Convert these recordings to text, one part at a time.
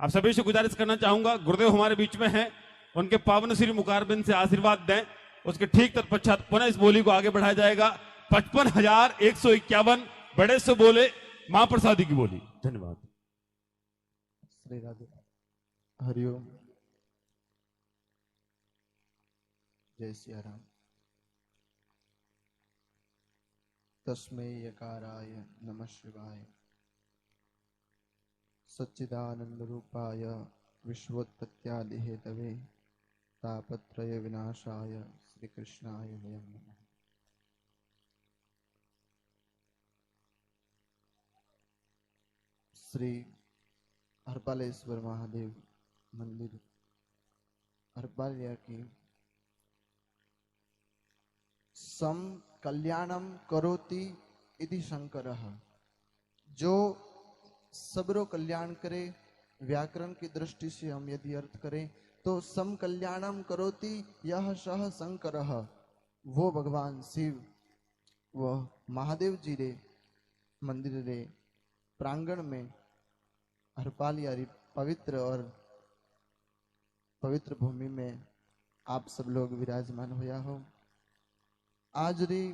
आप सभी से गुजारिश करना चाहूंगा, गुरुदेव हमारे बीच में हैं, उनके पावन श्री मुखारबिंद से आशीर्वाद दें। उसके ठीक तत्पश्चात पुनः इस बोली को आगे बढ़ाया जाएगा। 55,151 बड़े से बोले मां प्रसादी की बोली। धन्यवाद। श्री राधे। हरिओम। जय सिया राम। तस्मै यकाराय नमः शिवाय। सच्चिदानंद रूपाय विश्वोत्पत्त्यादि हेतवे तापत्रय विनाशाय श्री कृष्णाय वयं नमः। श्री हरपालेश्वर महादेव मंदिर हरपालिया की सम कल्याणम करोति इति शंकरः, जो सबरो कल्याण करे, व्याकरण की दृष्टि से हम यदि अर्थ करें तो सम कल्याणम करोति यह सह शंकरः, वो भगवान शिव वह महादेव जी रे मंदिर रे प्रांगण में हरपालिया पवित्र और पवित्र भूमि में आप सब लोग विराजमान होया हो। आज री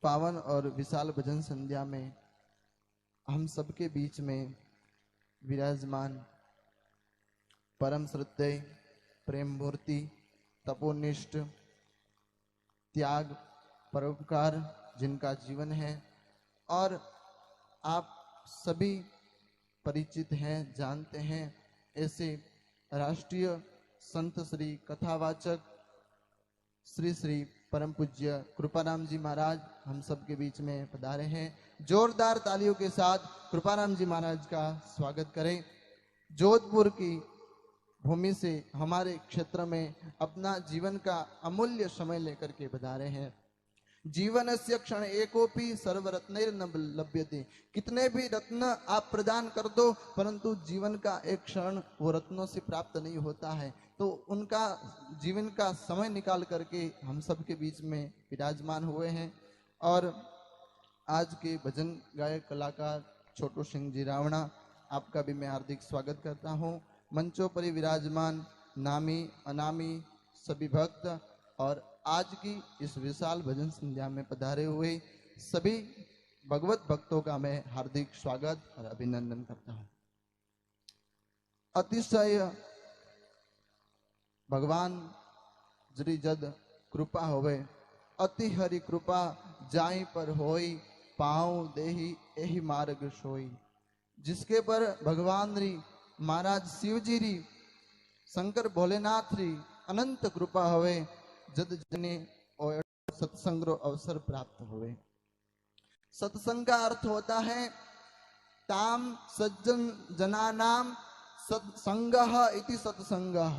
पावन और विशाल भजन संध्या में हम सबके बीच में विराजमान परम श्रद्धेय प्रेम मूर्ति तपोनिष्ठ त्याग परोपकार जिनका जीवन है और आप सभी परिचित हैं, जानते हैं, ऐसे राष्ट्रीय संत श्री कथावाचक श्री श्री परम पूज्य कृपाराम जी महाराज हम सबके बीच में पधारे हैं। जोरदार तालियों के साथ कृपाराम जी महाराज का स्वागत करें। जोधपुर की भूमि से हमारे क्षेत्र में अपना जीवन का अमूल्य समय लेकर के पधारे हैं। जीवनस्य क्षण एकोपि सर्वरत्नैर न लभ्यते, कितने भी रत्न आप प्रदान कर दो परंतु जीवन का एक क्षण वो रत्नों से प्राप्त नहीं होता है। तो उनका जीवन का समय निकाल करके हम सबके बीच में विराजमान हुए हैं। और आज के भजन गायक कलाकार छोटू सिंह जी रावणा, आपका भी मैं हार्दिक स्वागत करता हूँ। मंचों पर विराजमान नामी अनामी सभी भक्त और आज की इस विशाल भजन संध्या में पधारे हुए सभी भगवत भक्तों का मैं हार्दिक स्वागत और अभिनंदन करता हूँ। अतिशय भगवान जरी जद कृपा होवे, अति हरि कृपा जाई पर होई, पाऊं देही एही मार्ग सोई। जिसके पर भगवान री महाराज शिव जी री शंकर भोलेनाथ री अनंत कृपा होवे, जद जने और सत्संग रो अवसर प्राप्त हुए। सत्संग का अर्थ होता है ताम सज्जन जनानाम सत्संगः इति सत्संगः।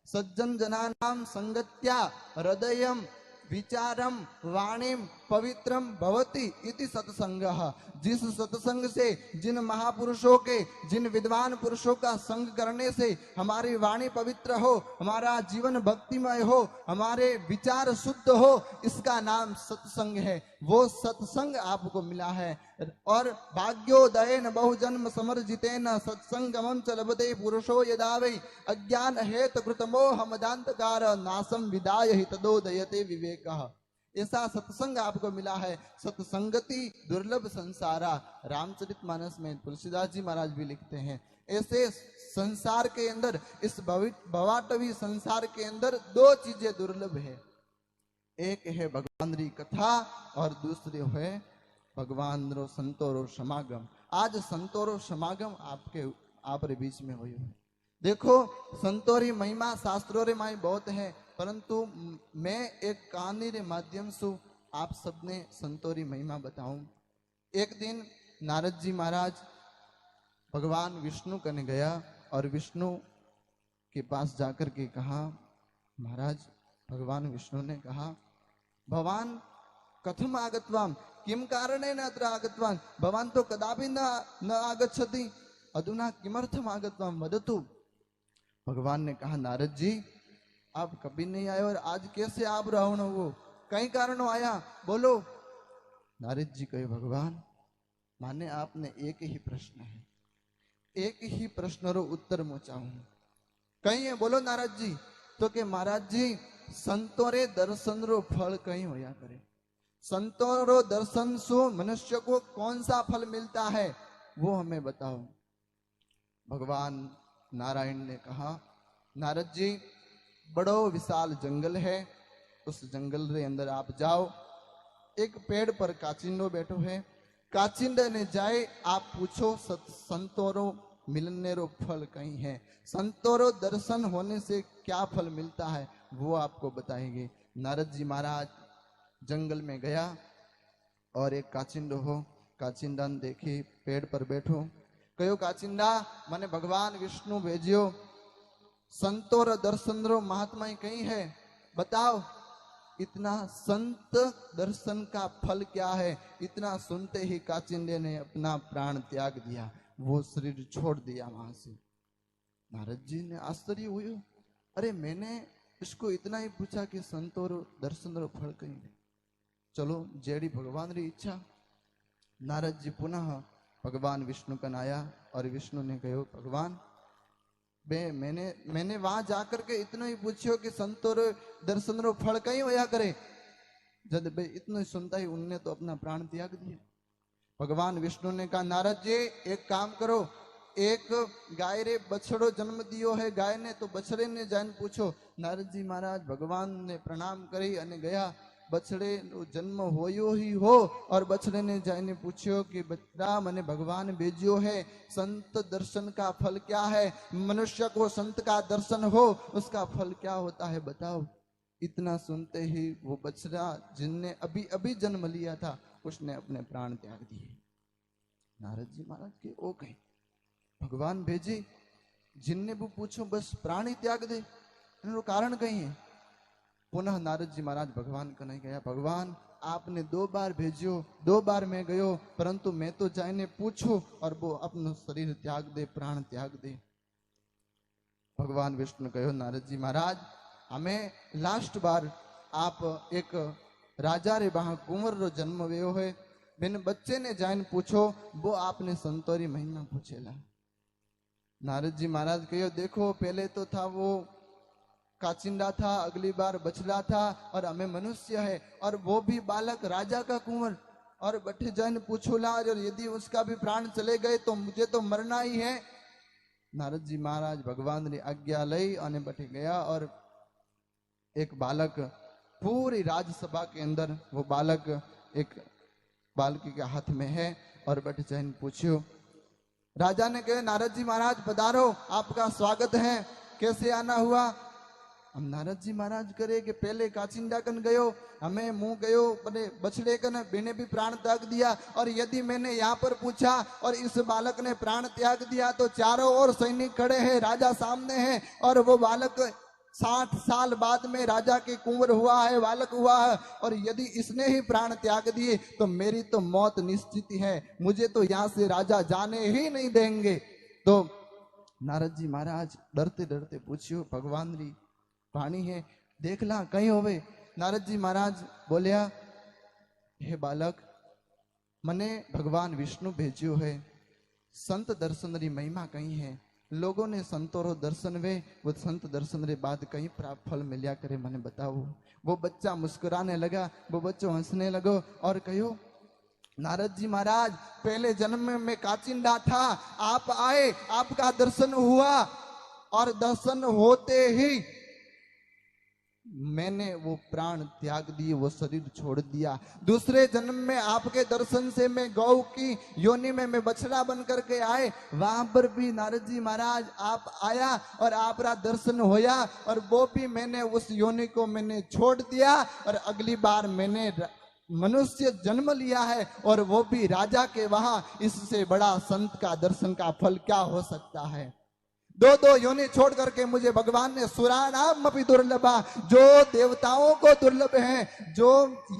सज्जन जनानाम संगत्या हृदयम विचारम वाणीम पवित्रम भवति इति सत्संगः। जिस सत्संग से, जिन महापुरुषों के, जिन विद्वान पुरुषों का संग करने से हमारी वाणी पवित्र हो, हमारा जीवन भक्तिमय हो, हमारे विचार शुद्ध हो, इसका नाम सत्संग है। वो सत्संग आपको मिला है। और भाग्योदयेन बहुजन्म समर्जितेन सत्संगमं च लभते पुरुषो यदा वै अज्ञान हेतु कृतमोह मदांतकार नासम विदाय हि तदोदयते विवेकः। ऐसा सत्संग आपको मिला है। सत्संगति दुर्लभ संसारा, रामचरितमानस में तुलसीदास जी महाराज भी लिखते हैं। ऐसे संसार के अंदर, इस भवाटवी संसार के अंदर दो चीजें दुर्लभ है। एक है भगवान री कथा और दूसरी है भगवान रो संतो रो समागम। आज संतो रो समागम आप रे बीच में हुई है। देखो संतो री महिमा शास्त्रों रे माई बहुत है, परंतु मैं एक कहानी रे माध्यम से आप सबने संतो री महिमा बताऊं। एक दिन नारद जी महाराज भगवान विष्णु कने गया और विष्णु के पास जाकर के कहा, महाराज भगवान विष्णु ने कहा, भगवान कथम आगतवाम किम कारणेन अत्र आगतवान, भगवान तो कदापि न आगच्छति, अधुना किमर्थम आगतवाम वदतु। भगवान ने कहा, नारद जी आप कभी नहीं आए और आज कैसे आप रावण हो, कई कारणों आया, बोलो। नारद जी कहे, भगवान माने आपने एक ही प्रश्न है, एक ही प्रश्न रो उत्तर मोचाऊं। कहीं है बोलो नारद जी। तो के महाराज जी संतो रे दर्शन रो फल कहीं होया करे। संतों रो दर्शन से मनुष्य को कौन सा फल मिलता है वो हमें बताओ। भगवान नारायण ने कहा, नारद जी बड़ो विशाल जंगल है, उस जंगल रे अंदर आप जाओ। एक पेड़ पर काचिंडो बैठो है, काचिंडे ने जाए आप पूछो संतोरो मिलने रो फल कहीं है, संतोरो दर्शन होने से क्या फल मिलता है वो आपको बताएंगे। नारद जी महाराज जंगल में गया और एक काचिंडो हो, काचिंडा ने देखी पेड़ पर बैठो। कहो काचिंडा मने भगवान विष्णु भेजियो, संतोर दर्शन रो महात्मा ही कहीं है, बताओ। इतना संत दर्शन का फल क्या है। इतना सुनते ही काचिंडे ने अपना प्राण त्याग दिया, वो शरीर छोड़ दिया वहां से। नारद जी ने आश्चर्य हुए, अरे मैंने इसको इतना ही पूछा कि संतोर दर्शन रो फल कहीं है। चलो जेड़ी भगवान री इच्छा। नारद जी पुनः भगवान विष्णु कन आया और विष्णु ने कहो, भगवान मैंने वहां जाकर के इतना ही पूछो कि संतों रे दर्शन रो फल कहीं होया करे। जब बे इतना ही सुनता ही उनने तो अपना प्राण त्याग दिया। भगवान विष्णु ने कहा, नारद जी एक काम करो, एक गाय रे बछड़ो जन्म दियो है गाय ने, तो बछड़े ने जान पूछो। नारद जी महाराज भगवान ने प्रणाम करी अने गया। बछड़े जन्म होयो ही हो और बछड़े ने जाने पूछो कि बच्चा मने भगवान भेजियो है, संत दर्शन का फल क्या है। मनुष्य को संत का दर्शन हो उसका फल क्या होता है बताओ। इतना सुनते ही वो बछड़ा जिनने अभी अभी जन्म लिया था उसने अपने प्राण त्याग दिए। नारद जी महाराज के ओ कहे भगवान भेजे, जिनने वो पूछो बस प्राण ही त्याग दे, कारण कहीं है। पुनः नारद जी महाराज भगवान कने गया, भगवान आपने 2 बार भेजियो, 2 बार मैं गयो, परंतु मैं तो जाने पूछो और वो अपना शरीर त्याग दे, प्राण त्याग दे। भगवान विष्णु कहो, नारद जी महाराज हमें लास्ट बार आप एक राजा रे वहां कुंवर रो जन्म व्यो है, बिन बच्चे ने जान पूछो, वो आपने संतोरी महिमा पूछेला। नारद जी महाराज कहो, देखो पहले तो था वो काचिंडा था, अगली बार बछड़ा था और हमें मनुष्य है, और वो भी बालक राजा का कुंवर, और बठे जन पूछोला और यदि उसका भी प्राण चले गए तो मुझे तो मरना ही है। नारद जी महाराज भगवान ने आज्ञा लई और बठे गया और एक बालक पूरी राजसभा के अंदर वो बालक एक बालकी के हाथ में है और बठे जन पूछो। राजा ने कहा, नारद जी महाराज पधारो, आपका स्वागत है, कैसे आना हुआ। हम नारद जी महाराज करे कि पहले काचिंडा कन गयो, हमें मुंह गयो बने बछड़े कन, मैंने भी प्राण त्याग दिया, और यदि मैंने यहाँ पर पूछा और इस बालक ने प्राण त्याग दिया तो चारों ओर सैनिक खड़े हैं, राजा सामने है, और वो बालक 60 साल बाद में राजा के कुंवर हुआ है, बालक हुआ है, और यदि इसने ही प्राण त्याग दिए तो मेरी तो मौत निश्चित है, मुझे तो यहाँ से राजा जाने ही नहीं देंगे। तो नारद जी महाराज डरते डरते पूछियो, भगवान री पानी है, देख ला कहीं होवे। नारद जी महाराज बोलिया, हे बालक मने भगवान विष्णु भेजियो है, संत दर्शन री महिमा कहीं है, लोगों ने संतों रो दर्शन वे, वो संत दर्शन रे बाद कहीं प्राप्त फल मिलिया करे, मने बताओ। वो बच्चा मुस्कुराने लगा, वो बच्चों हंसने लगो और कहो, नारद जी महाराज पहले जन्म में काचिंडा था, आप आए, आपका दर्शन हुआ, और दर्शन होते ही मैंने वो प्राण त्याग दिए, वो शरीर छोड़ दिया। दूसरे जन्म में आपके दर्शन से मैं गौ की योनि में मैं बछड़ा बन करके आए, वहां पर भी नारद जी महाराज आप आया और आपका दर्शन होया, और वो भी मैंने उस योनि को मैंने छोड़ दिया, और अगली बार मैंने मनुष्य जन्म लिया है, और वो भी राजा के वहां। इससे बड़ा संत का दर्शन का फल क्या हो सकता है। 2 योनि छोड़ करके मुझे भगवान ने सुरानाम अपि दुर्लभा, जो देवताओं को दुर्लभ है, जो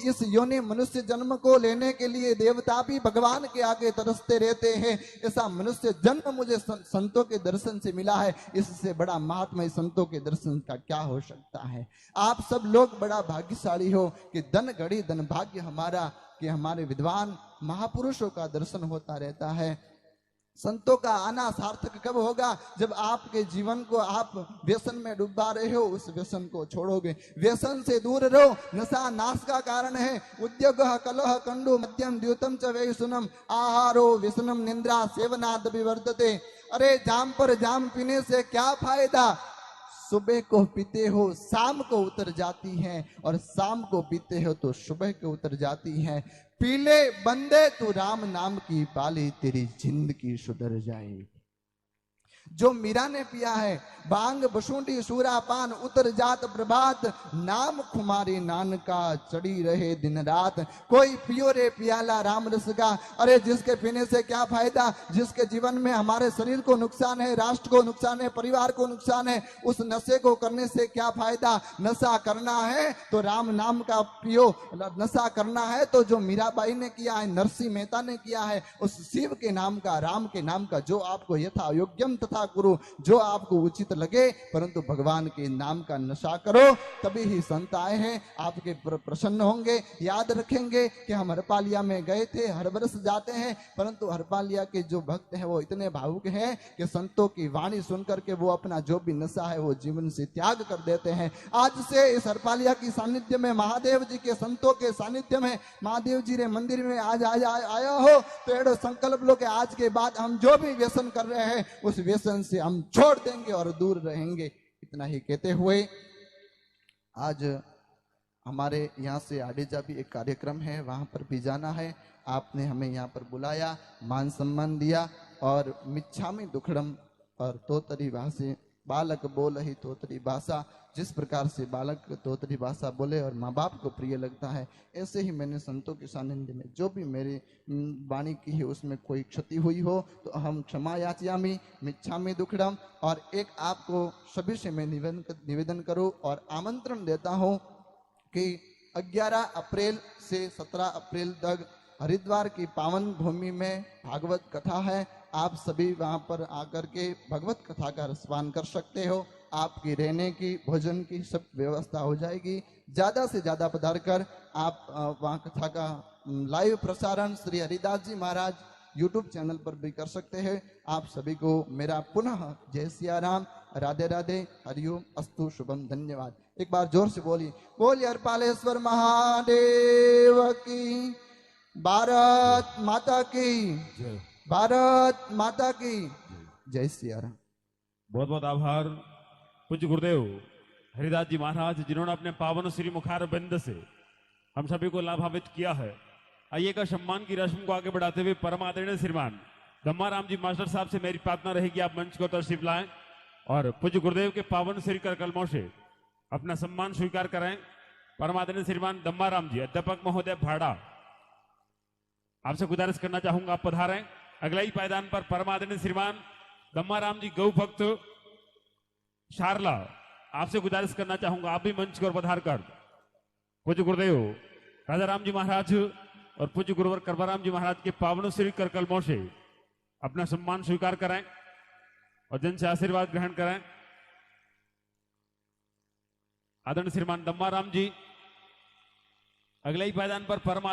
इस योनि मनुष्य जन्म को लेने के लिए देवता भी भगवान के आगे तरसते रहते हैं, ऐसा मनुष्य जन्म मुझे संतों के दर्शन से मिला है। इससे बड़ा महात्मा संतों के दर्शन का क्या हो सकता है। आप सब लोग बड़ा भाग्यशाली हो कि धन घड़ी धन भाग्य हमारा, कि हमारे विद्वान महापुरुषों का दर्शन होता रहता है। संतों का आना सार्थक कब होगा? जब आपके जीवन को आप व्यसन में डुबा रहे हो, उस व्यसन को छोड़ोगे। व्यसन से दूर रहो, नशा नाश का कारण है। उद्योग कलह कंडु मध्यम द्युतम च वैसुनम आहारो व्यसनम निंद्रा सेवनाद विवर्तते। अरे जाम पर जाम पीने से क्या फायदा? सुबह को पीते हो शाम को उतर जाती हैं, और शाम को पीते हो तो सुबह को उतर जाती हैं। पीले बंदे तू राम नाम की पाली, तेरी जिंदगी सुधर जाएगी। जो मीरा ने पिया है बांग बसुंडी सूरा पान, उतर जात प्रभात नाम खुमारी नानका, चढ़ी रहे दिन रात। कोई पियो रे पियाला राम रस का। अरे जिसके पीने से क्या फायदा? जिसके जीवन में हमारे शरीर को नुकसान है, राष्ट्र को नुकसान है, परिवार को नुकसान है, उस नशे को करने से क्या फायदा? नशा करना है तो राम नाम का पियो। नशा करना है तो जो मीराबाई ने किया है, नरसिंह मेहता ने किया है, उस शिव के नाम का, राम के नाम का, जो आपको यथा योग्यम तथा गुरु, जो आपको उचित लगे, परंतु भगवान के नाम का नशा करो। तभी ही संत आए हैं, आपके प्रसन्न होंगे। याद रखेंगे कि हम हरपालिया में गए थे, हर वर्ष जाते हैं, परंतु हरपालिया के जो भक्त हैं वो इतने भावुक हैं कि संतों की वाणी सुनकर के वो अपना जो भी नशा है वो जीवन से त्याग कर देते हैं। आज से इस हरपालिया की सानिध्य में, महादेव जी के संतों के सानिध्य में, महादेव जी रे मंदिर में आज आया हो तो एड़ो संकल्प लो कि आज के बाद हम जो भी व्यसन कर रहे हैं उस व्यसन से हम छोड़ देंगे और दूर रहेंगे। इतना ही कहते हुए आज हमारे यहाँ से आडेजा भी एक कार्यक्रम है, वहां पर भी जाना है। आपने हमें यहाँ पर बुलाया, मान सम्मान दिया, और मिच्छामी दुखड़म और तोतरी भाषे बालक बोल ही तोतरी भाषा। जिस प्रकार से बालक तोतरी भाषा बोले और माँ बाप को प्रिय लगता है, ऐसे ही मैंने संतों के सानिध्य में जो भी मेरी वाणी की है उसमें कोई क्षति हुई हो तो हम क्षमा याचयामि, मिच्छामि दुक्कडम। और एक आपको सभी से मैं निवेदन करूं और आमंत्रण देता हूं कि 11 अप्रैल से 17 अप्रैल तक हरिद्वार की पावन भूमि में भागवत कथा है। आप सभी वहां पर आकर के भगवत कथा का रसपान कर सकते हो। आपकी रहने की, भोजन की सब व्यवस्था हो जाएगी। ज्यादा से ज्यादा पधार कर आप वहां कथा का लाइव प्रसारण श्री हरिदास जी महाराज यूट्यूब चैनल पर भी कर सकते हैं। आप सभी को मेरा पुनः जय सिया राम, राधे राधे, हरिओम अस्तु, शुभम, धन्यवाद। एक बार जोर से बोलिए, बोलिए हरपालेश्वर महादेव की, भारत माता की, भारत माता की जय सिया राम। बहुत बहुत आभार पूज्य गुरुदेव हरिदास जी महाराज, जिन्होंने अपने पावन श्री मुखार बिंद से हम सभी को लाभान्वित किया है। आइए का सम्मान की रस्म को आगे बढ़ाते हुए परम आदरणीय श्रीमान दम्माराम जी मास्टर साहब से मेरी प्रार्थना रहेगी आप मंच को तशरीफ लाएं और पूज्य गुरुदेव के पावन श्री कर कलमों से अपना सम्मान स्वीकार करें। परम आदरणीय श्रीमान दम्माराम जी, अध्यापक महोदय भाड़ा, आपसे गुजारिश करना चाहूंगा आप पधारें। अगला ही पायदान पर परम आदरणीय श्रीमान दम्माराम जी गौ भक्त शारला, आपसे गुजारिश करना चाहूंगा आप भी मंच पर पधार कर पूज्य गुरुदेव राजा राम जी महाराज और पूज्य गुरुवर करबाराम जी महाराज के पावन श्री कर कलमों से अपना सम्मान स्वीकार करें और जन से आशीर्वाद ग्रहण करें। आदरणीय श्रीमान दम्माराम जी अगले ही पायदान पर परम